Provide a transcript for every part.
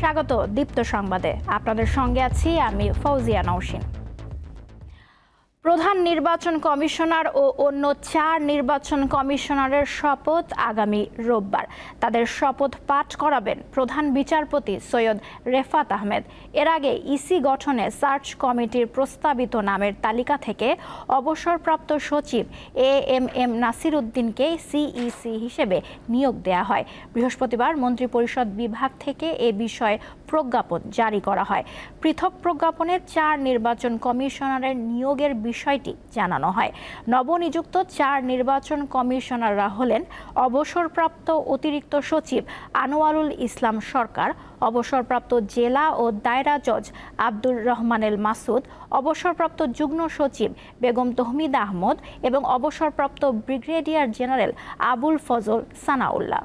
স্বাগত দীপ্ত সংবাদে। আপনাদের সঙ্গে আছি আমি ফৌজিয়া নওশিন। প্রধান নির্বাচন কমিশনার ও অন্য 4 নির্বাচন কমিশনারের শপথ আগামী রোববার। তাদের শপথ পাঠ করাবেন প্রধান বিচারপতি সৈয়দ রেফাত আহমেদ। এর আগে ইসি গঠনে সার্চ কমিটির প্রস্তাবিত নামের তালিকা থেকে অবসরপ্রাপ্ত সচিব এএমএম নাসির উদ্দিনকে সিইসি হিসেবে নিয়োগ দেয়া হয়। বৃহস্পতিবার মন্ত্রিপরিষদ বিভাগ থেকে এ বিষয়ে প্রজ্ঞাপন জারি করা হয়। পৃথক প্রজ্ঞাপনে 4 নির্বাচন কমিশনারের নিয়োগের বিষয়টি জানানো হয়। নবনিযুক্ত 4 নির্বাচন কমিশনাররা হলেন অবসরপ্রাপ্ত অতিরিক্ত সচিব আনোয়ারুল ইসলাম সরকার, অবসরপ্রাপ্ত জেলা ও দায়রা জজ আব্দুর রহমানেল মাসুদ, অবসরপ্রাপ্ত যুগ্ম সচিব বেগম তহমিদা আহমদ এবং অবসরপ্রাপ্ত ব্রিগেডিয়ার জেনারেল আবুল ফজল সানাউল্লাহ।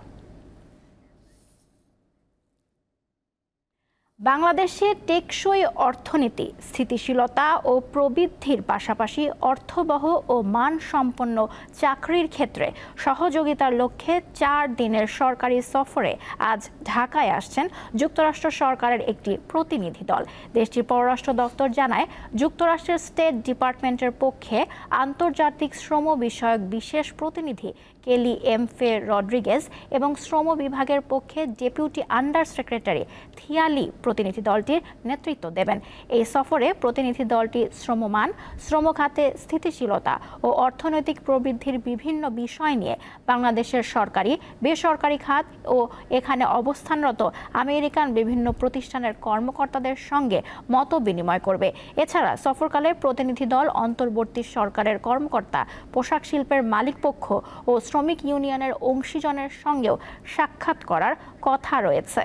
বাংলাদেশে টেকসই অর্থনীতি, স্থিতিশীলতা ও প্রবৃদ্ধির পাশাপাশি অর্থবহ ও মানসম্পন্ন চাকরির ক্ষেত্রে সহযোগিতার লক্ষ্যে 4 দিনের সরকারি সফরে আজ ঢাকায় আসছেন যুক্তরাষ্ট্র সরকারের একটি প্রতিনিধি দল। দেশটির পররাষ্ট্র দপ্তর জানায়, যুক্তরাষ্ট্রের স্টেট ডিপার্টমেন্টের পক্ষে আন্তর্জাতিক শ্রম বিষয়ক বিশেষ প্রতিনিধি কেলি এম ফে রড্রিগেজ এবং শ্রম বিভাগের পক্ষে ডেপুটি আন্ডার সেক্রেটারি থিয়ালি প্রতিনিধি দলটির নেতৃত্ব দেবেন। এই সফরে প্রতিনিধি দলটি শ্রমমান, শ্রম খাতে স্থিতিশীলতা ও অর্থনৈতিক প্রবৃদ্ধির বিভিন্ন বিষয় নিয়ে বাংলাদেশের সরকারি, বেসরকারি খাত ও এখানে অবস্থানরত আমেরিকান বিভিন্ন প্রতিষ্ঠানের কর্মকর্তাদের সঙ্গে মত বিনিময় করবে। এছাড়া সফরকালে প্রতিনিধি দল অন্তর্বর্তী সরকারের কর্মকর্তা, পোশাক শিল্পের মালিকপক্ষ ও শ্রমিক ইউনিয়নের অংশীজনের সঙ্গেও সাক্ষাৎ করার কথা রয়েছে।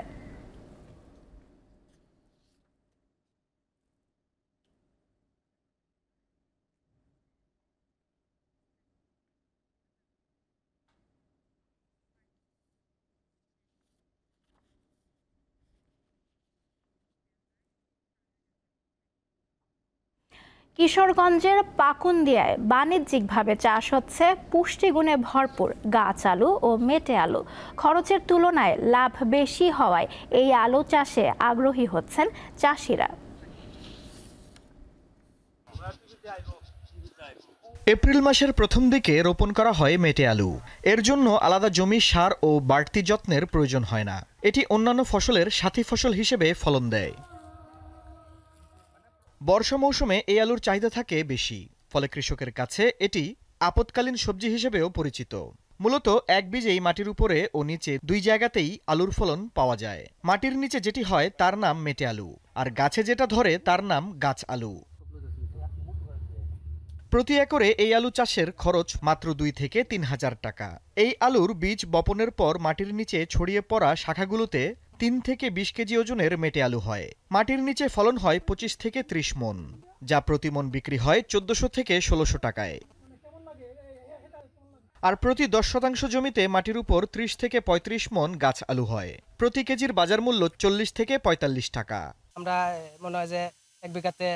কিশোরগঞ্জের পাকুন্দিয়ায় বাণিজ্যিকভাবে চাষ হচ্ছে পুষ্টিগুণে ভরপুর গাছ আলু ও মেটে আলু। খরচের তুলনায় লাভ বেশি হওয়ায় এই আলু চাষে আগ্রহী হচ্ছেন চাষিরা। এপ্রিল মাসের প্রথম দিকে রোপণ করা হয় মেটে আলু। এর জন্য আলাদা জমি, সার ও বাড়তি যত্নের প্রয়োজন হয় না। এটি অন্যান্য ফসলের সাথী ফসল হিসেবে ফলন দেয়। বর্ষা মৌসুমে এই আলুর চাহিদা থাকে বেশি, ফলে কৃষকের কাছে এটি আপৎকালীন সবজি হিসেবেও পরিচিত। মূলত এক বীজেই মাটির উপরে ও নিচে 2 জায়গাতেই আলুর ফলন পাওয়া যায়। মাটির নিচে যেটি হয় তার নাম মেটে আলু, আর গাছে যেটা ধরে তার নাম গাছ আলু। প্রতি একরে এই আলু চাষের খরচ মাত্র 2 থেকে 3 হাজার টাকা। এই আলুর বীজ বপনের পর মাটির নিচে ছড়িয়ে পড়া শাখাগুলোতে 3 থেকে 20 কেজি ওজনের মেটে আলু হয়। মাটির নিচে ফলন হয় 25 থেকে 30 মন, যা প্রতি মন বিক্রি হয় 1400 থেকে 1600 টাকায়। আর প্রতি 10% জমিতে মাটির উপর 30 থেকে 35 মন গাছ আলু হয়। প্রতি কেজির বাজার মূল্য 40 থেকে 45 টাকা। আমরা মনে হয় যে 1 বিঘাতে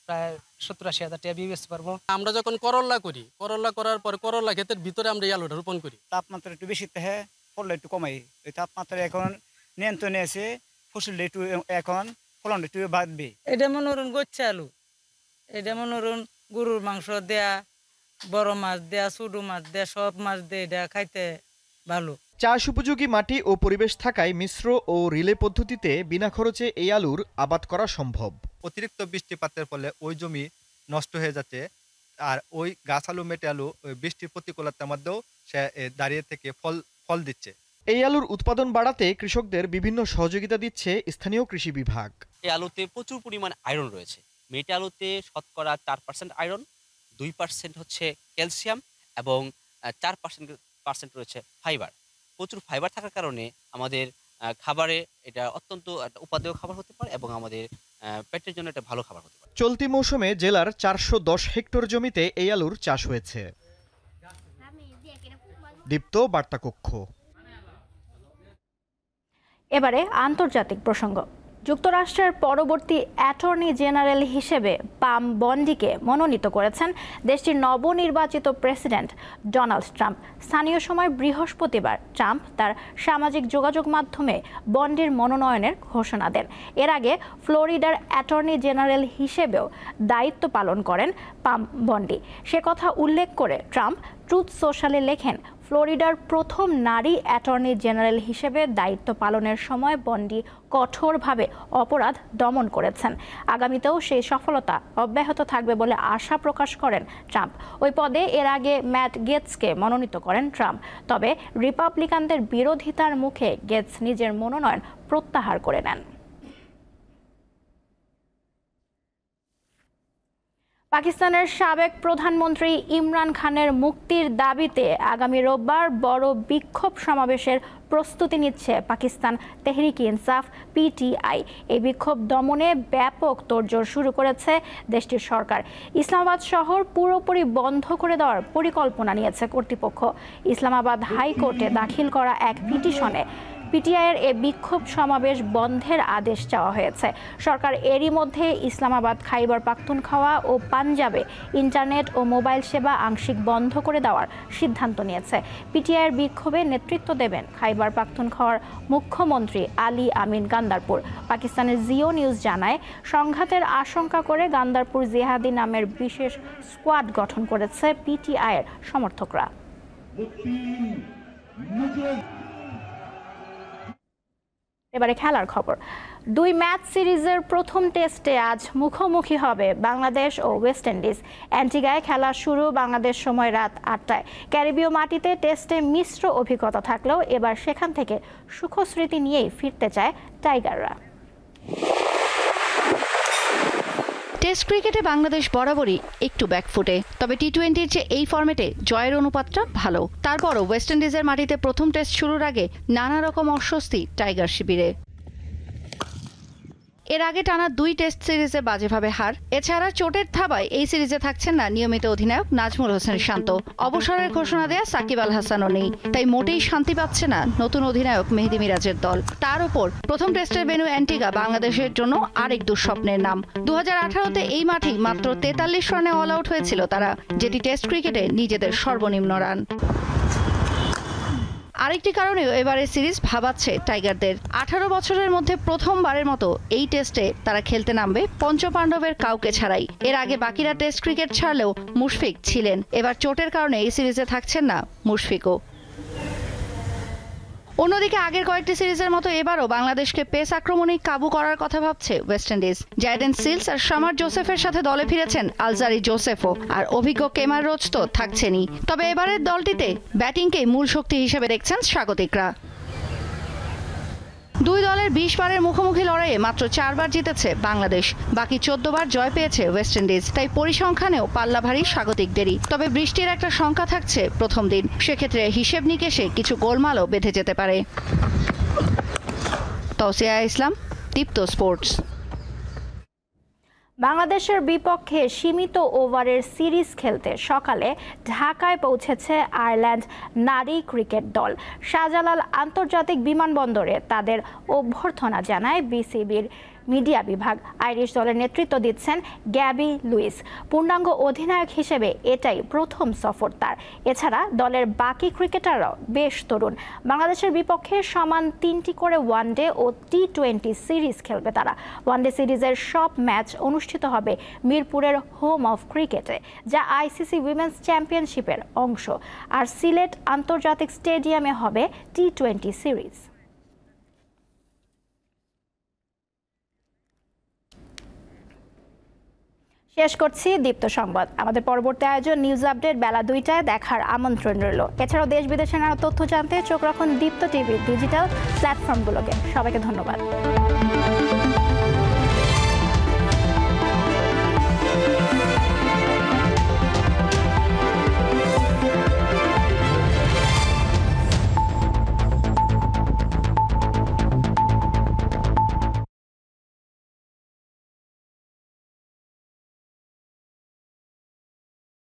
প্রায় 70-80 হাজার টাকা বিয়ে বেচতে পারবো। আমরা যখন করল্লা করি, করল্লা করার পর করল্লা ক্ষেতের ভিতরে আমরা এই আলুটা রোপণ করি। তাপমাত্রা একটু বেশি থাকে, ফলন একটু কমাই। এই তাপমাত্রা এখন নিয়ন্ত্রণে আছে, ফসলটা একটু এখন ফলন একটু বাড়বে। এটা মনোরণ গচ্ছে আলু, এটা মনোরণ গরুর মাংস দেয়া, বড় মাছ দেয়া, ছোট মাছ দেয়া, সব মাছ দিয়ে এটা খাইতে ভালো। চাষ উপযোগী মাটি ও পরিবেশ থাকায় মিশ্র ও রিলে পদ্ধতিতে বিনা খরচে এই আলুর আবাদ করা সম্ভব। অতিরিক্ত বৃষ্টিপাতের ফলে ওই জমি নষ্ট হয়ে যাচ্ছে, আর ওই গাছ আলু, মেটে আলু ওই বৃষ্টির প্রতিকূলতার মধ্যেও সে দাঁড়িয়ে থেকে ফল দিচ্ছে। এই আলুর উৎপাদন বাড়াতে কৃষকদের বিভিন্ন সহযোগিতা দিচ্ছে স্থানীয় কৃষি বিভাগ। এই আলুতে প্রচুর পরিমাণ আয়রন রয়েছে। মেটে আলুতে শতকরা 4% আয়রন, 2% হচ্ছে ক্যালসিয়াম এবং 4% রয়েছে ফাইবার। প্রচুর ফাইবার থাকার কারণে আমাদের খাবারে এটা অত্যন্ত একটা উপাদেয় খাবার হতে পারে এবং আমাদের পেটের জন্য এটা ভালো খাবার হতে পারে। চলতি মৌসুমে জেলার 410 হেক্টর জমিতে এই আলুর চাষ হয়েছে। দীপ্ত বার্তা কক্ষ। এবারে আন্তর্জাতিক প্রসঙ্গ। যুক্তরাষ্ট্রের পরবর্তী অ্যাটর্নি জেনারেল হিসেবে পাম বন্ডিকে মনোনীত করেছেন দেশটির নবনির্বাচিত প্রেসিডেন্ট ডোনাল্ড ট্রাম্প। স্থানীয় সময় বৃহস্পতিবার ট্রাম্প তার সামাজিক যোগাযোগ মাধ্যমে বন্ডির মনোনয়নের ঘোষণা দেন। এর আগে ফ্লোরিডার অ্যাটর্নি জেনারেল হিসেবেও দায়িত্ব পালন করেন পাম বন্ডি। সে কথা উল্লেখ করে ট্রাম্প ট্রুথ সোশ্যালে লেখেন, ফ্লোরিডার প্রথম নারী অ্যাটর্নি জেনারেল হিসেবে দায়িত্ব পালনের সময় বন্ডি কঠোরভাবে অপরাধ দমন করেছেন। আগামীতেও সেই সফলতা অব্যাহত থাকবে বলে আশা প্রকাশ করেন ট্রাম্প। ওই পদে এর আগে ম্যাট গেটসকে মনোনীত করেন ট্রাম্প। তবে রিপাবলিকানদের বিরোধিতার মুখে গেটস নিজের মনোনয়ন প্রত্যাহার করে নেন। পাকিস্তানের সাবেক প্রধানমন্ত্রী ইমরান খানের মুক্তির দাবিতে আগামী রোববার বড় বিক্ষোভ সমাবেশের প্রস্তুতি নিচ্ছে পাকিস্তান তেহরিক ইনসাফ পিটিআই। এই বিক্ষোভ দমনে ব্যাপক তোড়জোড় শুরু করেছে দেশটির সরকার। ইসলামাবাদ শহর পুরোপুরি বন্ধ করে দেওয়ার পরিকল্পনা নিয়েছে কর্তৃপক্ষ। ইসলামাবাদ হাইকোর্টে দাখিল করা এক পিটিশনে পিটিআইয়ের এ বিক্ষোভ সমাবেশ বন্ধের আদেশ চাওয়া হয়েছে। সরকার এরই মধ্যে ইসলামাবাদ, খাইবার পাখতুনখাওয়া ও পাঞ্জাবে ইন্টারনেট ও মোবাইল সেবা আংশিক বন্ধ করে দেওয়ার সিদ্ধান্ত নিয়েছে। পিটিআইয়ের বিক্ষোভে নেতৃত্ব দেবেন খাইবার পাখতুনখাওয়ার মুখ্যমন্ত্রী আলী আমিন গান্দারপুর। পাকিস্তানের জিও নিউজ জানায়, সংঘাতের আশঙ্কা করে গান্দারপুর জিহাদি নামের বিশেষ স্কোয়াড গঠন করেছে পিটিআইয়ের সমর্থকরা। এবারে খেলার খবর। 2 ম্যাচ সিরিজের প্রথম টেস্টে আজ মুখোমুখি হবে বাংলাদেশ ও ওয়েস্ট ইন্ডিজ। অ্যান্টিগায় খেলা শুরু বাংলাদেশ সময় রাত 8টায়। ক্যারিবীয় মাটিতে টেস্টে মিশ্র অভিজ্ঞতা থাকলেও এবার সেখান থেকে সুখস্মৃতি নিয়েই ফিরতে চায় টাইগাররা। টেস্ট ক্রিকেটে বাংলাদেশ বরাবরই একটু ব্যাকফুটে, তবে টি-20-র চেয়ে এই ফরম্যাটে জয়ের অনুপাতটা ভালো। তারপরও ওয়েস্ট ইন্ডিজের মাটিতে প্রথম টেস্ট শুরুর আগে নানা রকম অস্বস্তি টাইগার শিবিরে। এর আগে টানা 2 টেস্ট সিরিজে বাজেভাবে হার। এছাড়া চোটের থাবায় এই সিরিজে থাকছেন না নিয়মিত অধিনায়ক নাজমুল হোসেন শান্ত। অবসরের ঘোষণা দেয়া সাকিব আল হাসানও নেই, তাই মোটেই শান্তি পাচ্ছে না নতুন অধিনায়ক মেহেদী মিরাজের দল। তার উপর প্রথম টেস্টের ভেন্যু অ্যান্টিগা বাংলাদেশের জন্য আরেক দুঃস্বপ্নের নাম। 2018-তে এই মাঠেই মাত্র 43 রানে অল আউট হয়েছিল তারা, যেটি টেস্ট ক্রিকেটে নিজেদের সর্বনিম্ন রান। আরেকটি কারণেও এবারে সিরিজ ভাবাচ্ছে টাইগারদের। 18 বছরের মধ্যে প্রথমবারের মতো এই টেস্টে তারা খেলতে নামবে পঞ্চপাণ্ডবের কাউকে ছাড়াই। এর আগে বাকিরা টেস্ট ক্রিকেট ছাড়লেও মুশফিক ছিলেন। এবার চোটের কারণে এই সিরিজে থাকছেন না মুশফিকও। অন্যদিকে আগের কয়েকটি সিরিজের মতো এবারও বাংলাদেশকে পেস আক্রমণেই কাবু করার কথা ভাবছে ওয়েস্ট ইন্ডিজ। জায়ডেন সিলস আর শামার জোসেফের সাথে দলে ফিরেছেন আলজারি জোসেফও, আর অভিজ্ঞ কেমার রোচ তো থাকছেনই। তবে এবারের দলটিতে ব্যাটিংকেই মূল শক্তি হিসেবে দেখছেন স্বাগতিকরা। 2 দলের 20 বারের মুখোমুখি লড়াইয়ে মাত্র 4 বার জিতেছে বাংলাদেশ, বাকি 14 বার জয় পেয়েছে ওয়েস্ট ইন্ডিজ। তাই পরিসংখ্যানেও পাল্লা ভারী স্বাগতিকদেরই। তবে বৃষ্টির একটা শঙ্কা থাকছে প্রথম দিন, সেক্ষেত্রে হিসেব নিকেশে কিছু গোলমালও বেঁধে যেতে পারে। তৌসিয়া ইসলাম, দীপ্ত স্পোর্টস। বাংলাদেশের বিপক্ষে সীমিত ওভারের সিরিজ খেলতে সকালে ঢাকায় পৌঁছেছে আয়ারল্যান্ড নারী ক্রিকেট দল। শাহজালাল আন্তর্জাতিক বিমানবন্দরে তাদের অভ্যর্থনা জানায় বিসিবির মিডিয়া বিভাগ। আইরিশ দলের নেতৃত্ব দিচ্ছেন গ্যাবি লুইস। পূর্ণাঙ্গ অধিনায়ক হিসেবে এটাই প্রথম সফর তার। এছাড়া দলের বাকি ক্রিকেটাররাও বেশ তরুণ। বাংলাদেশের বিপক্ষে সমান 3টি করে ওয়ানডে ও টি-20 সিরিজ খেলবে তারা। ওয়ানডে সিরিজের সব ম্যাচ অনুষ্ঠিত হবে মিরপুরের হোম অফ ক্রিকেটে, যা আইসিসি উইমেন্স চ্যাম্পিয়নশিপের অংশ। আর সিলেট আন্তর্জাতিক স্টেডিয়ামে হবে টি-20 সিরিজ। শেষ করছি দীপ্ত সংবাদ। আমাদের পরবর্তী আয়োজন নিউজ আপডেট বেলা 2টায় দেখার আমন্ত্রণ রইল। এছাড়াও দেশ বিদেশের নানা তথ্য জানতে চোখ রাখুন দীপ্ত টিভির ডিজিটাল প্ল্যাটফর্মগুলোকে। সবাইকে ধন্যবাদ।